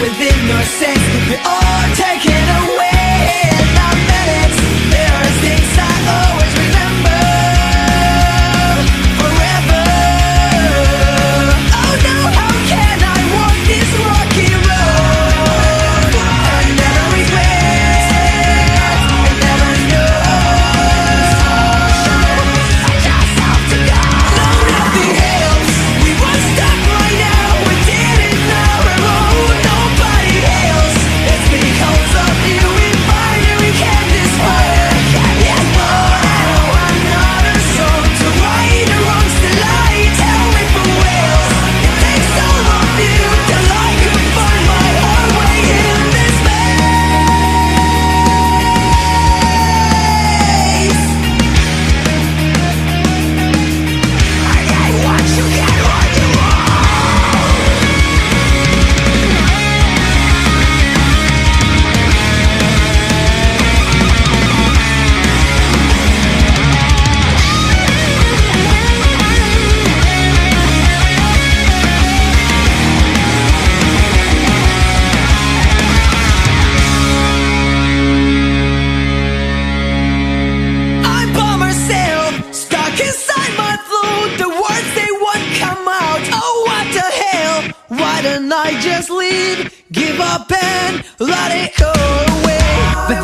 within your sense, we're all taken away in our minutes. There are things I always remember forever. Oh no, how can I walk this rocky road and never regret, and never know? I just have to go. No, nothing helps. We were stuck right now. We didn't know we're wrong. Nobody else. It's because of you. We find it. We can't despair. Yes, but I'm not a soul to right the wrongs to lie. Tell me for real. It takes all of you till I could find my own way in this maze. I get what you get, what you want. I'm by myself, stuck inside my throat. The words they won't come out. Oh, what the hell? Why don't I just leave? Give up and let it go away. But